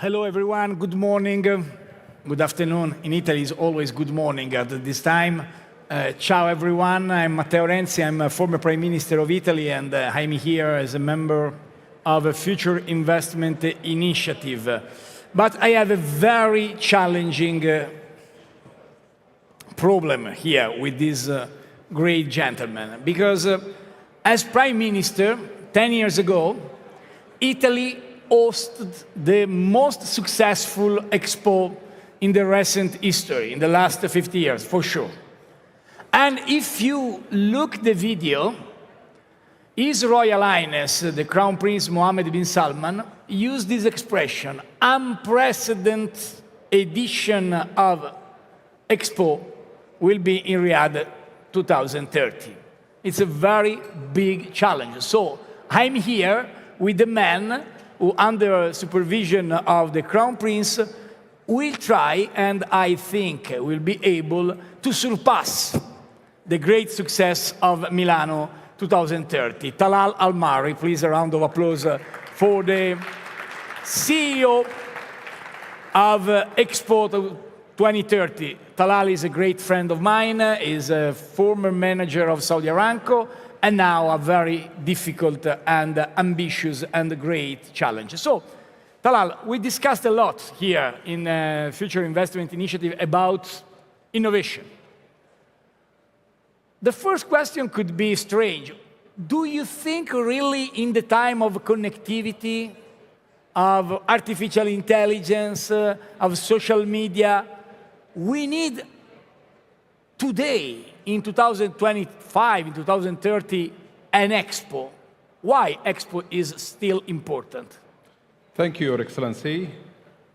Hello, everyone. Good morning. Good afternoon. In Italy, it's always good morning at this time. Ciao, everyone. I'm Matteo Renzi. I'm a former Prime Minister of Italy, and I'm here as a member of a Future Investment Initiative. But I have a very challenging problem here with this great gentleman, because as Prime Minister, 10 years ago, Italy hosted the most successful Expo in the recent history, in the last 50 years, for sure. And if you look the video, His Royal Highness, the Crown Prince Mohammed bin Salman, used this expression, unprecedented edition of Expo will be in Riyadh 2030. It's a very big challenge. So I'm here with the man who, under supervision of the Crown Prince, will try, and I think will be able to surpass the great success of Milano 2030. Talal Al-Marri, please, a round of applause for the CEO of Expo 2030. Talal is a great friend of mine, is a former manager of Saudi Aramco, and now a very difficult and ambitious and great challenge. So, Talal, we discussed a lot here in Future Investment Initiative about innovation. The first question could be strange. Do you think really in the time of connectivity, of artificial intelligence, of social media, we need today, in 2025, in 2030, an Expo? Why Expo is still important? Thank you, Your Excellency.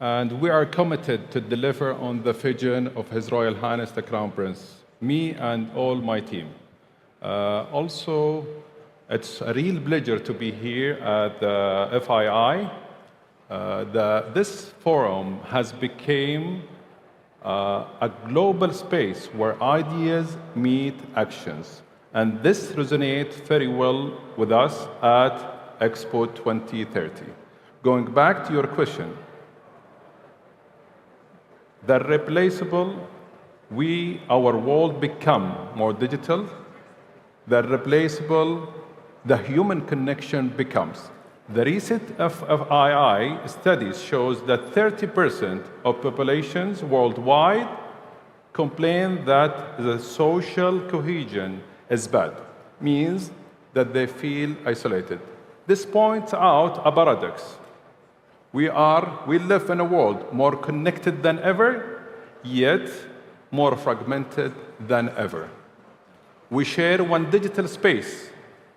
And we are committed to deliver on the vision of His Royal Highness the Crown Prince, me and all my team. Also, it's a real pleasure to be here at the FII. This forum has become a global space where ideas meet actions. And this resonates very well with us at Expo 2030. Going back to your question, the replaceable, our world become more digital, the replaceable, the human connection becomes. The recent FII studies shows that 30% of populations worldwide complain that the social cohesion is bad, means that they feel isolated. This points out a paradox. We live in a world more connected than ever, yet more fragmented than ever. We share one digital space,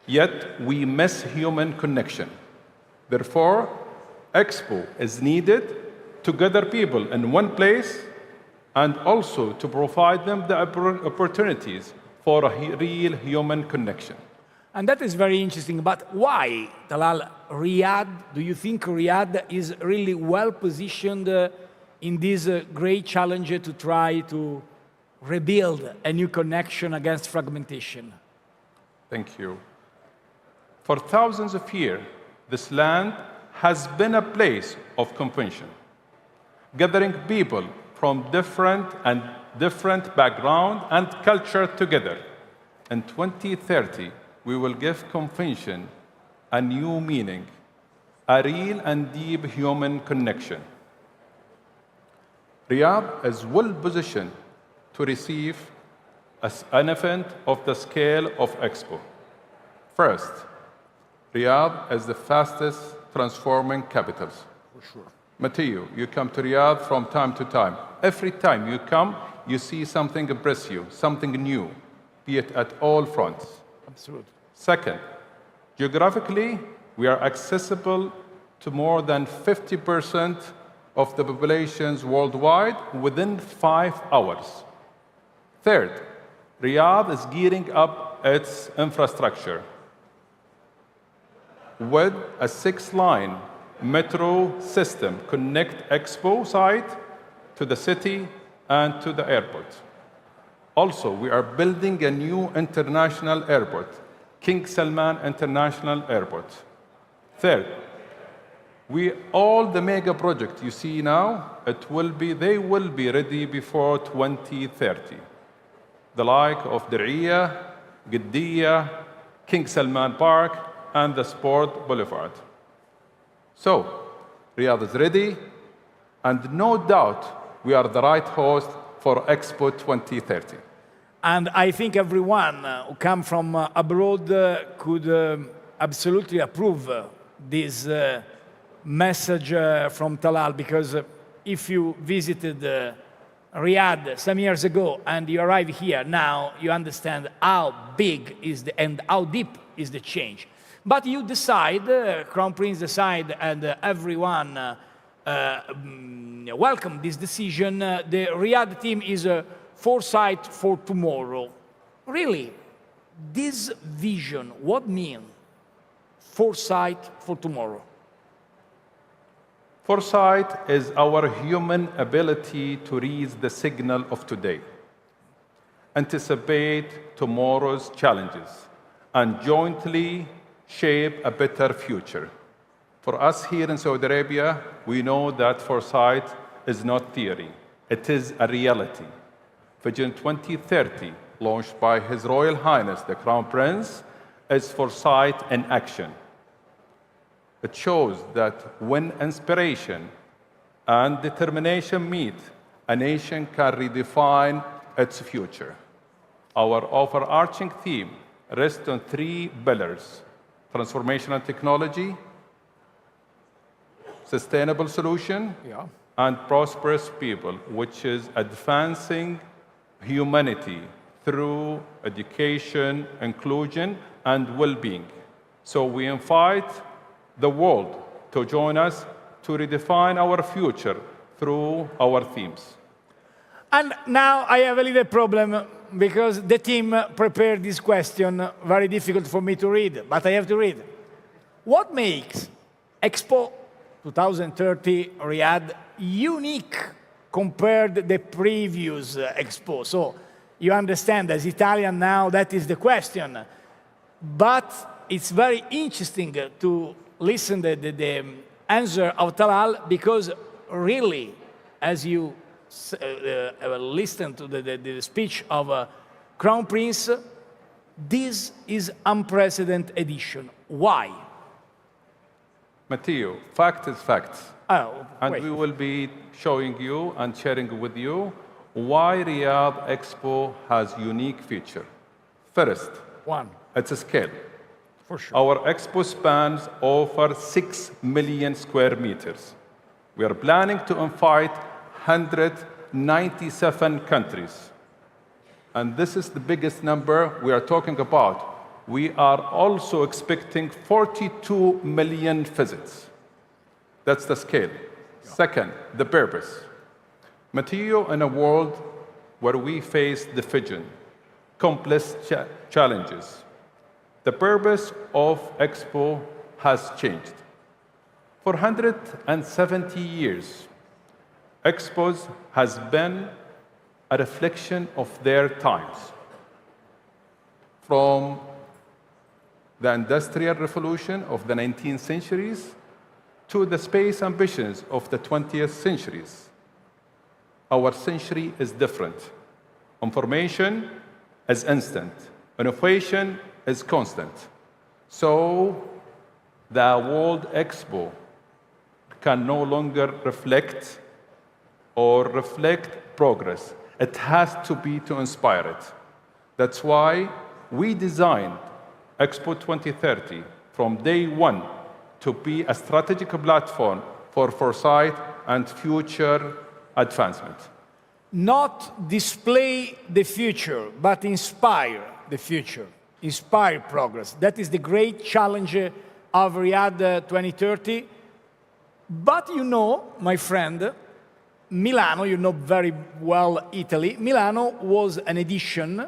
yet we miss human connection. Therefore, Expo is needed to gather people in one place and also to provide them the opportunities for a real human connection. And that is very interesting. But why, Talal, Riyadh? Do you think Riyadh is really well positioned in this great challenge to try to rebuild a new connection against fragmentation? Thank you. For thousands of years, this land has been a place of convention, gathering people from different background and culture together. In 2030, we will give convention a new meaning, a real and deep human connection. Riyadh is well positioned to receive an event of the scale of Expo. First, Riyadh is the fastest transforming capitals. For sure. Matteo, you come to Riyadh from time to time. Every time you come, you see something impress you, something new, be it at all fronts. Absolutely. Second, geographically, we are accessible to more than 50% of the populations worldwide within 5 hours. Third, Riyadh is gearing up its infrastructure with a 6-line metro system connect Expo site to the city and to the airport. Also, we are building a new international airport, King Salman International Airport. Third, All the mega projects you see now, they will be ready before 2030. The like of Diriyah, Qiddiya, King Salman Park, and the Sport Boulevard. So, Riyadh is ready, and no doubt we are the right host for Expo 2030. And I think everyone who come from abroad could absolutely approve this message from Talal, because if you visited Riyadh some years ago and you arrive here now, you understand how big is and how deep is the change. But you decide, Crown Prince decide, and everyone welcome this decision. The Riyadh team is a foresight for tomorrow. Really, this vision, what means foresight for tomorrow? Foresight is our human ability to read the signal of today, anticipate tomorrow's challenges, and jointly shape a better future. For us here in Saudi Arabia, we know that foresight is not theory, it is a reality. Vision 2030, launched by His Royal Highness, the Crown Prince, is foresight in action. It shows that when inspiration and determination meet, a nation can redefine its future. Our overarching theme rests on 3 pillars: transformational technology, sustainable solution, and prosperous people, which is advancing humanity through education, inclusion, and well-being. So we invite the world to join us to redefine our future through our themes. And now I have a little problem, because the team prepared this question, very difficult for me to read, but I have to read. What makes Expo 2030 Riyadh unique compared to the previous Expo? So you understand, as Italian now, that is the question. But it's very interesting to listen to the answer of Talal, because really, as you listen to the speech of Crown Prince, this is unprecedented edition. Why? Matteo, fact is fact. Oh, and wait. we will be showing you and sharing with you why Riyadh Expo has unique feature. First, it's a scale. For sure. Our Expo spans over 6 million square meters. We are planning to invite 197 countries. And this is the biggest number we are talking about. We are also expecting 42 million visits. That's the scale. Second, the purpose. Matteo, in a world where we face division, complex challenges, the purpose of Expo has changed. For 170 years, Expos has been a reflection of their times. From the Industrial Revolution of the 19th centuries to the space ambitions of the 20th centuries. Our century is different. Information is instant. Innovation is constant. So the World Expo can no longer reflect progress. It has to be to inspire it. That's why we designed Expo 2030 from day one to be a strategic platform for foresight and future advancement. Not display the future, but inspire the future, inspire progress. That is the great challenge of Riyadh 2030. But you know, my friend, Milano, you know very well Italy, Milano was an edition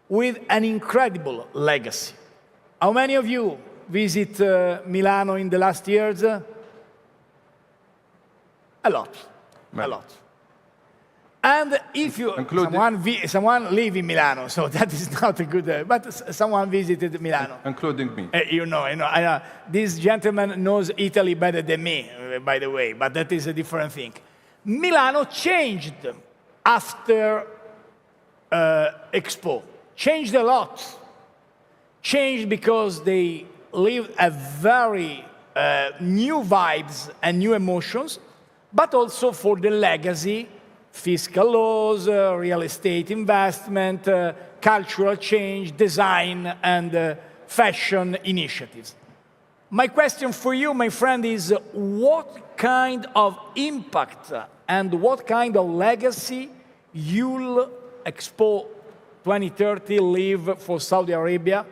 with an incredible legacy. How many of you visit Milano in the last years? A lot, a lot. And if you, Including- someone live in Milano, so that is not a good, but someone visited Milano. Including me. You know, I know. This gentleman knows Italy better than me, by the way, but that is a different thing. Milano changed after Expo, changed a lot. Changed because they lived a very new vibes and new emotions, but also for the legacy, fiscal laws, real estate investment, cultural change, design, and fashion initiatives. My question for you, my friend, is what kind of impact and what kind of legacy you'll Expo 2030 leave for Saudi Arabia,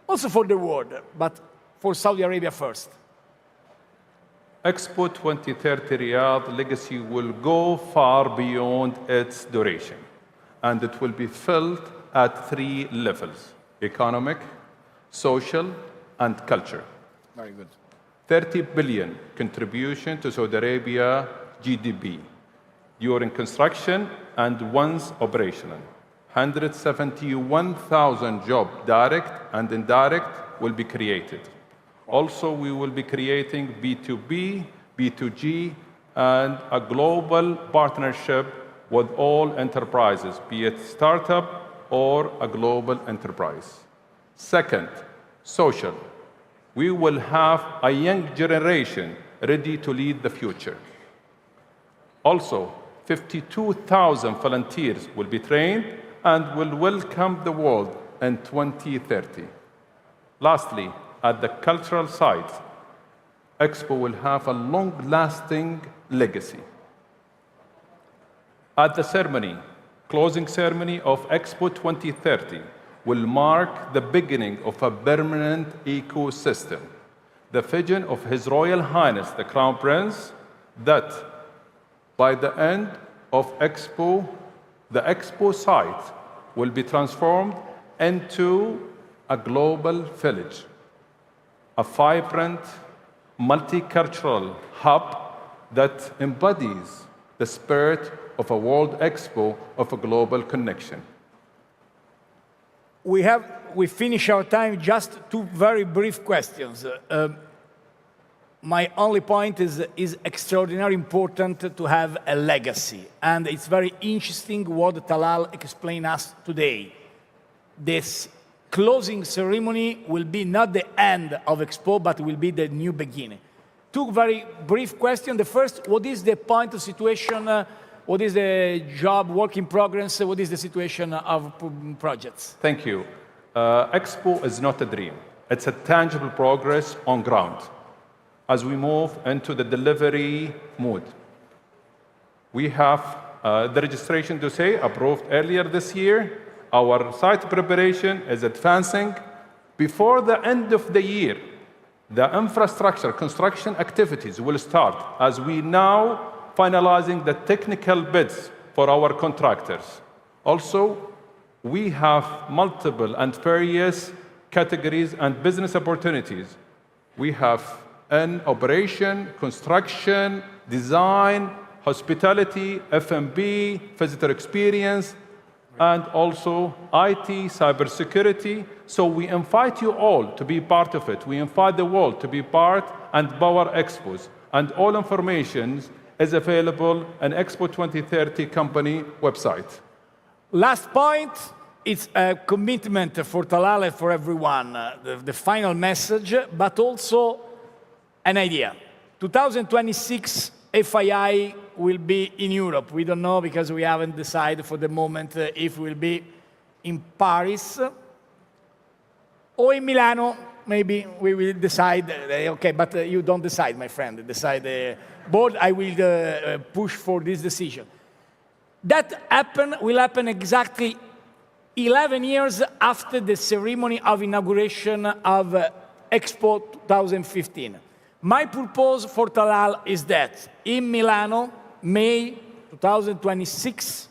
also for the world, but for Saudi Arabia first? Expo 2030 Riyadh legacy will go far beyond its duration, and it will be felt at 3 levels: economic, social, and culture. Very good. 30 billion contribution to Saudi Arabia GDP during construction and once operational. 171,000 jobs, direct and indirect, will be created. Also, we will be creating B2B, B2G, and a global partnership with all enterprises, be it startup or a global enterprise. Second, social. We will have a young generation ready to lead the future. Also, 52,000 volunteers will be trained and will welcome the world in 2030. Lastly, at the cultural side, Expo will have a long-lasting legacy. At the ceremony, closing ceremony of Expo 2030 will mark the beginning of a permanent ecosystem. The vision of His Royal Highness, the Crown Prince, that by the end of Expo, the Expo site will be transformed into a global village, a vibrant, multicultural hub that embodies the spirit of a World Expo of a global connection. We finish our time, just 2 very brief questions. My only point is extraordinarily important to have a legacy. And it's very interesting what Talal explained us today. This closing ceremony will be not the end of Expo, but will be the new beginning. 2 very brief questions. The first, what is the point of situation? What is the job, work in progress? What is the situation of projects? Thank you. Expo is not a dream. It's a tangible progress on ground as we move into the delivery mode. We have the registration dossier approved earlier this year. Our site preparation is advancing. Before the end of the year, the infrastructure construction activities will start as we now finalizing the technical bids for our contractors. Also, we have multiple and various categories and business opportunities. We have in operation, construction, design, hospitality, F&B, visitor experience, and also IT, cybersecurity. So we invite you all to be part of it. We invite the world to be part and power Expos. And all information is available on Expo 2030 company website. Last point, it's a commitment for Talal and for everyone, the final message, but also an idea. 2026 FII will be in Europe. We don't know because we haven't decided for the moment if we'll be in Paris or in Milano. Maybe we will decide, okay, but you don't decide, my friend. Decide the board, I will push for this decision. That will happen exactly 11 years after the ceremony of inauguration of Expo 2015. My purpose for Talal is that in Milano, May 2026,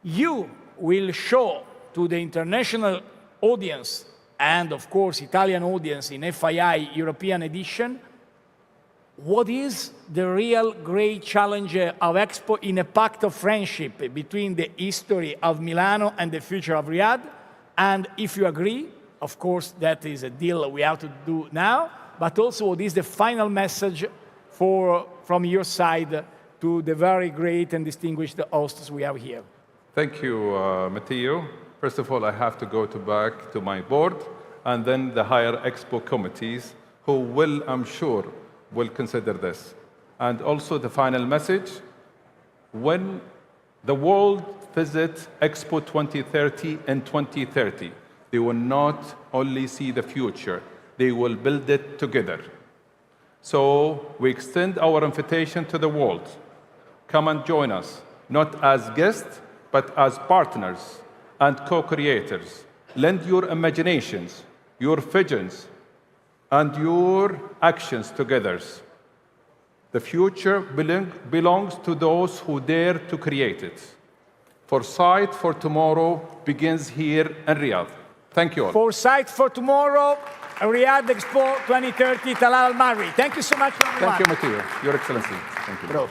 you will show to the international audience and, of course, Italian audience in FII European edition what is the real great challenge of Expo in a pact of friendship between the history of Milano and the future of Riyadh? And if you agree, of course, that is a deal we have to do now, but also what is the final message from your side to the very great and distinguished hosts we have here? Thank you, Matteo. First of all, I have to go back to my board and then the higher Expo committees who will, I'm sure, will consider this. And also the final message, when the world visits Expo 2030 and 2030, they will not only see the future, they will build it together. So we extend our invitation to the world. Come and join us, not as guests, but as partners and co-creators. Lend your imaginations, your visions, and your actions together. The future belongs to those who dare to create it. Foresight for tomorrow begins here in Riyadh. Thank you all. Foresight for tomorrow, Riyadh Expo 2030, Talal Al-Marri. Thank you so much, everyone. Thank you, Matteo. Your Excellency. Thank you. Bro.